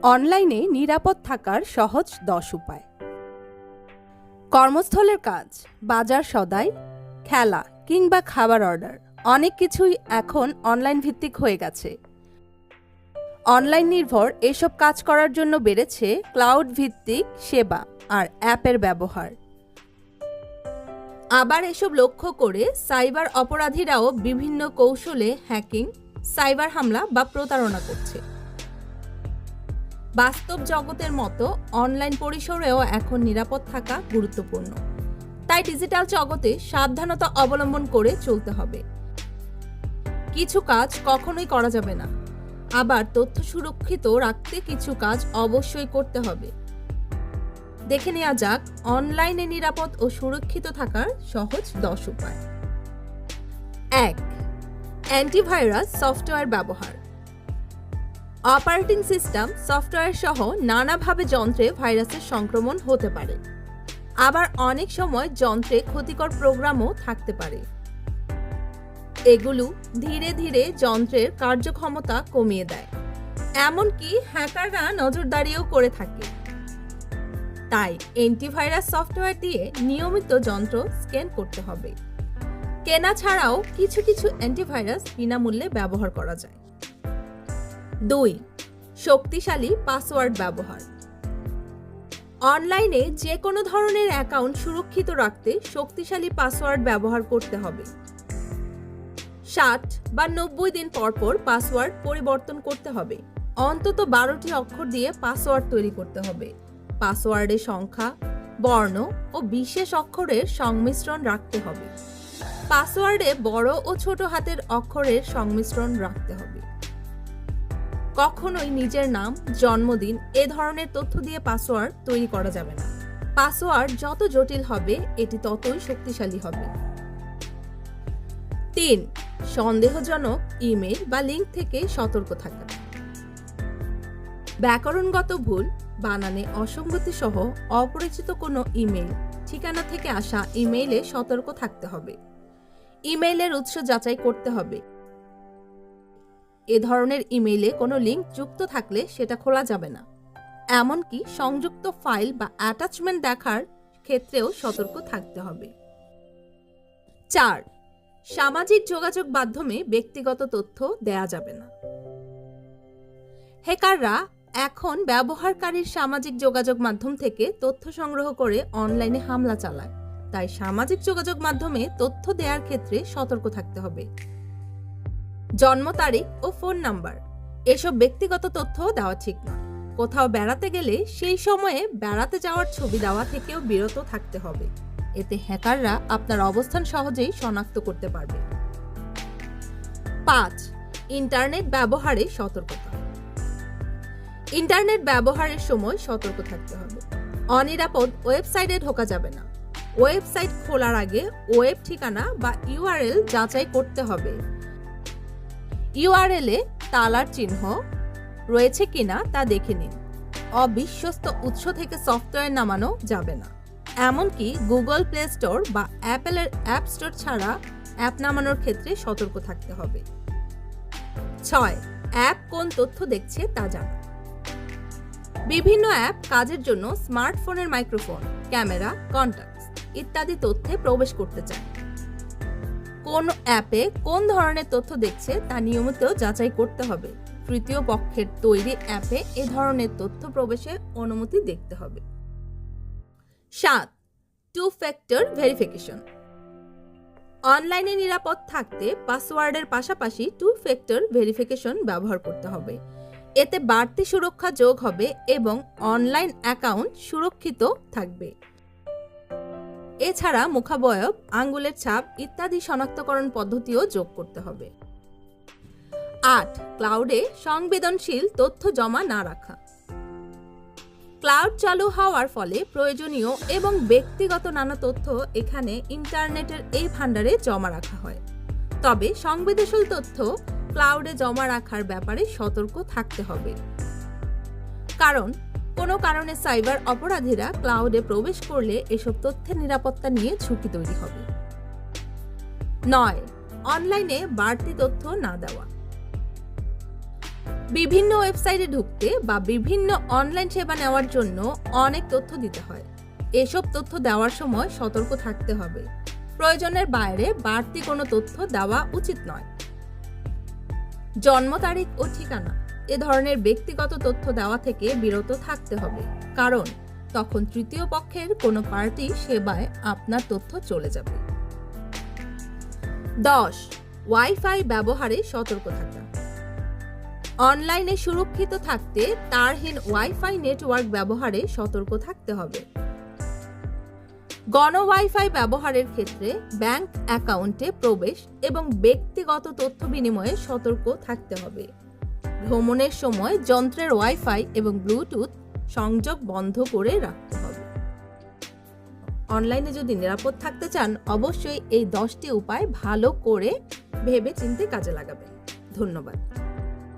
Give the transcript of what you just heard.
অনলাইনে নিরাপদ থাকার সহজ 10 উপায়। কর্মস্থলের কাজ, বাজার সদাই, খেলা কিংবা খাবার অর্ডার অনেক কিছুই এখন অনলাইন ভিত্তিক হয়ে গেছে। অনলাইন নির্ভর এসব কাজ করার জন্য বেড়েছে ক্লাউড ভিত্তিক সেবা আর অ্যাপের ব্যবহার। আবার এসব লক্ষ্য করে সাইবার অপরাধীরাও বিভিন্ন কৌশলে হ্যাকিং, সাইবার হামলা বা প্রতারণা করছে। বাস্তব জগতের মতো অনলাইন পরিসরেও এখন নিরাপদ থাকা গুরুত্বপূর্ণ। তাই ডিজিটাল জগতে সাবধানতা অবলম্বন করে চলতে হবে। কিছু কাজ কখনোই করা যাবে না, আবার তথ্য সুরক্ষিত রাখতে কিছু কাজ অবশ্যই করতে হবে। দেখে নেওয়া যাক অনলাইনে নিরাপদ ও সুরক্ষিত থাকার সহজ 10 উপায়। 1. অ্যান্টিভাইরাস সফটওয়্যার ব্যবহার। অপারেটিং সিস্টেম সফটওয়্যার সহ নানাভাবে যন্ত্রে ভাইরাসের সংক্রমণ হতে পারে। আবার অনেক সময় যন্ত্রে ক্ষতিকর প্রোগ্রামও থাকতে পারে। এগুলো ধীরে ধীরে যন্ত্রের কার্যক্ষমতা কমিয়ে দেয়, এমনকি হ্যাকাররা নজরদারিও করে থাকে। তাই অ্যান্টিভাইরাস সফটওয়্যার দিয়ে নিয়মিত যন্ত্র স্ক্যান করতে হবে। কেনা ছাড়াও কিছু কিছু অ্যান্টিভাইরাস বিনামূল্যে ব্যবহার করা যায়। 2. শক্তিশালী পাসওয়ার্ড ব্যবহার। অনলাইনে যে কোনো ধরনের অ্যাকাউন্ট সুরক্ষিত রাখতে শক্তিশালী পাসওয়ার্ড ব্যবহার করতে হবে। 60 বা 90 দিন পর পর পাসওয়ার্ড পরিবর্তন করতে হবে। অন্তত 12টি অক্ষর দিয়ে পাসওয়ার্ড তৈরি করতে হবে। পাসওয়ার্ডে সংখ্যা, বর্ণ ও বিশেষ অক্ষরের সংমিশ্রণ রাখতে হবে। পাসওয়ার্ডে বড় ও ছোট হাতের অক্ষরের সংমিশ্রণ রাখতে হবে। কখনোই নিজের নাম, জন্মদিন এ ধরনের তথ্য দিয়ে পাসওয়ার্ড তৈরি করা যাবে না। পাসওয়ার্ড যত জটিল হবে এটি ততই শক্তিশালী হবে। 3. সন্দেহজনক ইমেল বা লিঙ্ক থেকে সতর্ক থাকা। ব্যাকরণগত ভুল, বানানে অসঙ্গতি সহ অপরিচিত কোনো ইমেল, ঠিকানা থেকে আসা ইমেইলে সতর্ক থাকতে হবে। ইমেইলের উৎস যাচাই করতে হবে। এ ধরনের ইমেইলে কোনো লিঙ্ক যুক্ত থাকলে সেটা খোলা যাবে না। এমনকি সংযুক্ত ফাইল বা অ্যাটাচমেন্ট দেখার ক্ষেত্রেও সতর্ক থাকতে হবে। 4. সামাজিক যোগাযোগ মাধ্যমে ব্যক্তিগত তথ্য দেয়া যাবে না। হ্যাকাররা এখন ব্যবহারকারীর সামাজিক যোগাযোগ মাধ্যম থেকে তথ্য সংগ্রহ করে অনলাইনে হামলা চালায়। তাই সামাজিক যোগাযোগ মাধ্যমে তথ্য দেওয়ার ক্ষেত্রে সতর্ক থাকতে হবে। জন্ম তারিখ ও ফোন নাম্বার এসব ব্যক্তিগত তথ্য দেওয়া ঠিক নয়। কোথাও বেড়াতে গেলে সেই সময়ে বেড়াতে যাওয়ার ছবি দেওয়া থেকেও বিরত থাকতে হবে। এতে হ্যাকাররা আপনার অবস্থান সহজেই শনাক্ত করতে পারবে। 5. ইন্টারনেট ব্যবহারে সতর্কতা। ইন্টারনেট ব্যবহারের সময় সতর্ক থাকতে হবে। অনিরাপদ ওয়েবসাইটে ঢোকা যাবে না। ওয়েবসাইট খোলার আগে ওয়েব ঠিকানা বা ইউআরএল যাচাই করতে হবে। ইউআরএল এ তালার চিহ্ন রয়েছে কিনা তা দেখে নিন। অবিশ্বস্ত উৎস থেকে সফটওয়্যার নামানো যাবে না। এমনকি গুগল প্লে স্টোর বা অ্যাপেলের অ্যাপ স্টোর ছাড়া অ্যাপ নামানোর ক্ষেত্রে সতর্ক থাকতে হবে। 6. অ্যাপ কোন তথ্য দেখছে তা জানা। বিভিন্ন অ্যাপ কাজের জন্য স্মার্টফোনের মাইক্রোফোন, ক্যামেরা, কন্টাক্টস ইত্যাদি তথ্যে প্রবেশ করতে চায়। কোন অ্যাপে কোন ধরনের তথ্য দেখছে তা নিয়মিত যাচাই করতে হবে। তৃতীয় পক্ষের তৈরি অ্যাপে এ ধরনের তথ্য প্রবেশের অনুমতি দেখতে হবে। 7. Two factor verification. অনলাইনে নিরাপদ থাকতে পাসওয়ার্ডের পাশাপাশি টু ফ্যাক্টর ভেরিফিকেশন ব্যবহার করতে হবে। এতে বাড়তি সুরক্ষা যোগ হবে এবং অনলাইন অ্যাকাউন্ট সুরক্ষিত থাকবে। এছাড়া মুখাবয়ব, আঙ্গুলের ছাপ ইত্যাদি শনাক্তকরণ পদ্ধতিও যোগ করতে হবে। 8. ক্লাউডে সংবেদনশীল তথ্য জমা না রাখা। ক্লাউড চালু হওয়ার ফলে প্রয়োজনীয় এবং ব্যক্তিগত নানা তথ্য এখানে ইন্টারনেটের এই ভান্ডারে জমা রাখা হয়। তবে সংবেদনশীল তথ্য ক্লাউডে জমা রাখার ব্যাপারে সতর্ক থাকতে হবে। কারণ কোনো কারণে সাইবার অপরাধীরা ক্লাউডে প্রবেশ করলে এসব তথ্যের নিরাপত্তা নিয়ে ঝুঁকি তৈরি হবে। 9. অনলাইনে বাড়তি তথ্য না দেওয়া। বিভিন্ন ওয়েবসাইটে ঢুকতে বা বিভিন্ন অনলাইন সেবা নেওয়ার জন্য অনেক তথ্য দিতে হয়। এসব তথ্য দেওয়ার সময় সতর্ক থাকতে হবে। প্রয়োজনের বাইরে বাড়তি কোনো তথ্য দেওয়া উচিত নয়। জন্ম তারিখ ও ঠিকানা এ ধরনের ব্যক্তিগত তথ্য দেওয়া থেকে বিরত থাকতে হবে, কারণ তখন তৃতীয় পক্ষের কোনো পার্টি সেবায় আপনার তথ্য চলে যাবে। 10. ওয়াইফাই ব্যবহারে সতর্ক থাকা। অনলাইনে সুরক্ষিত থাকতে তারহীন ওয়াইফাই নেটওয়ার্ক ব্যবহারে সতর্ক থাকতে হবে। গণ ওয়াইফাই ব্যবহারের ক্ষেত্রে ব্যাংক অ্যাকাউন্টে প্রবেশ এবং ব্যক্তিগত তথ্য বিনিময়ে সতর্ক থাকতে হবে। ভ্রমণের সময় যন্ত্রের ওয়াইফাই এবং ব্লুটুথ সংযোগ বন্ধ করে রাখতে হবে। অনলাইনে যদি নিরাপদ থাকতে চান, অবশ্যই এই 10টি উপায় ভালো করে ভেবে চিন্তে কাজে লাগাবেন। ধন্যবাদ।